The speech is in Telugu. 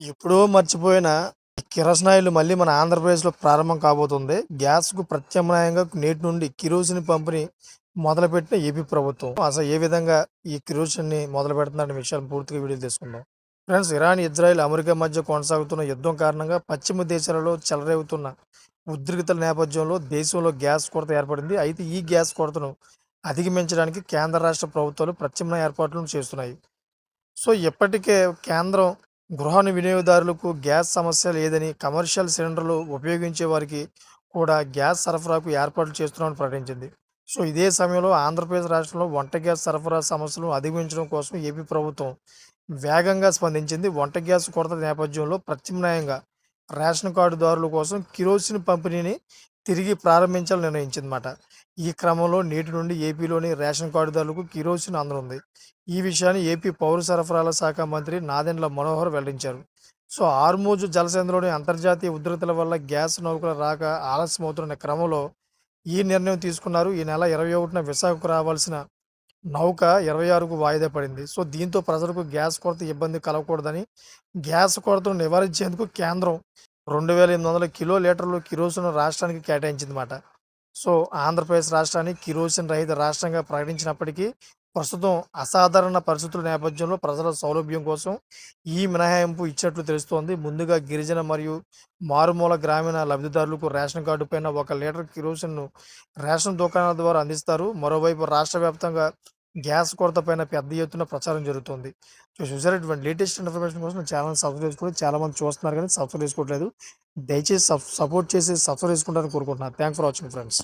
ఎప్పుడో మర్చిపోయిన ఈ కిరసనాయిలు మళ్ళీ మన ఆంధ్రప్రదేశ్‌లో ప్రారంభం కాబోతుంది. గ్యాస్‌కు ప్రత్యామ్నాయంగా నేటి నుండి కిరోసిన్ పంపిణీ మొదలుపెట్టిన ఏపీ ప్రభుత్వం. అసలు ఏ విధంగా ఈ కిరోసిన్‌ని మొదలుపెడుతుందనే విషయాలు పూర్తిగా వీడియోలో తెలుసుకుందాం. ఫ్రెండ్స్, ఇరాన్, ఇజ్రాయెల్, అమెరికా మధ్య కొనసాగుతున్న యుద్ధం కారణంగా పశ్చిమ దేశాలలో చెలరేగుతున్న ఉద్రిక్తల నేపథ్యంలో దేశంలో గ్యాస్ కొరత ఏర్పడింది. అయితే ఈ గ్యాస్ కొరతను అధిగమించడానికి కేంద్ర, రాష్ట్ర ప్రభుత్వాలు ప్రత్యామ్నాయ ఏర్పాట్లను చేస్తున్నాయి. సో, ఇప్పటికే కేంద్రం గృహ వినియోగదారులకు గ్యాస్ సమస్య లేదని, కమర్షియల్ సిలిండర్లు ఉపయోగించే వారికి కూడా గ్యాస్ సరఫరాకు ఏర్పాట్లు చేస్తున్నామని ప్రకటించింది. సో, ఇదే సమయంలో ఆంధ్రప్రదేశ్ రాష్ట్రంలో వంట గ్యాస్ సరఫరా సమస్యలను అధిగమించడం కోసం ఏపీ ప్రభుత్వం వేగంగా స్పందించింది. వంట గ్యాస్ కొరత నేపథ్యంలో ప్రత్యామ్నాయంగా రేషన్ కార్డుదారుల కోసం కిరోసిన్ పంపిణీని తిరిగి ప్రారంభించాలని నిర్ణయించిందన్నమాట. ఈ క్రమంలో నేటి నుండి ఏపీలోని రేషన్ కార్డుదారులకు కిరోసిన్ అందనుంది. ఈ విషయాన్ని ఏపీ పౌర సరఫరాల శాఖ మంత్రి నాదెండ్ల మనోహర్ వెల్లడించారు. సో, హార్మూజు జలసంధిలోని అంతర్జాతీయ ఉద్రిక్తల వల్ల గ్యాస్ నౌకల రాక ఆలస్యమవుతున్న క్రమంలో ఈ నిర్ణయం తీసుకున్నారు. ఈ నెల 21న విశాఖకు రావాల్సిన నౌక 26కు వాయిదా పడింది. సో, దీంతో ప్రజలకు గ్యాస్ కొరత ఇబ్బంది కలగకూడదని, గ్యాస్ కొరతను నివారించేందుకు కేంద్రం 2800 కిలో లీటర్లు కిరోసిన్ రాష్ట్రానికి కేటాయించిందన్నమాట. సో, ఆంధ్రప్రదేశ్ రాష్ట్రాన్ని కిరోసిన్ రహిత రాష్ట్రంగా ప్రకటించినప్పటికీ ప్రస్తుతం అసాధారణ పరిస్థితుల నేపథ్యంలో ప్రజల సౌలభ్యం కోసం ఈ మినహాయింపు ఇచ్చినట్లు తెలుస్తోంది. ముందుగా గిరిజన మరియు మారుమూల గ్రామీణ లబ్ధిదారులకు రేషన్ కార్డు పైన 1 లీటర్ కిరోసిన్‌ను రేషన్ దుకాణాల ద్వారా అందిస్తారు. మరోవైపు రాష్ట్ర వ్యాప్తంగా గ్యాస్ కొరత పైన పెద్ద ఎత్తున ప్రచారం జరుగుతుంది. సో, చూసారా, ఇటువంటి లేటెస్ట్ ఇన్ఫర్మేషన్ కోసం ఛానల్ సబ్స్క్రైబ్ చేసుకోండి. చాలామంది చూస్తున్నారు కానీ సబ్స్క్రైబ్ చేసుకోవట్లేదు. దయచేసి సపోర్ట్ చేసి సబ్స్క్రైబ్ చేసుకుంటారని కోరుకుంటున్నాను. Thanks for watching friends.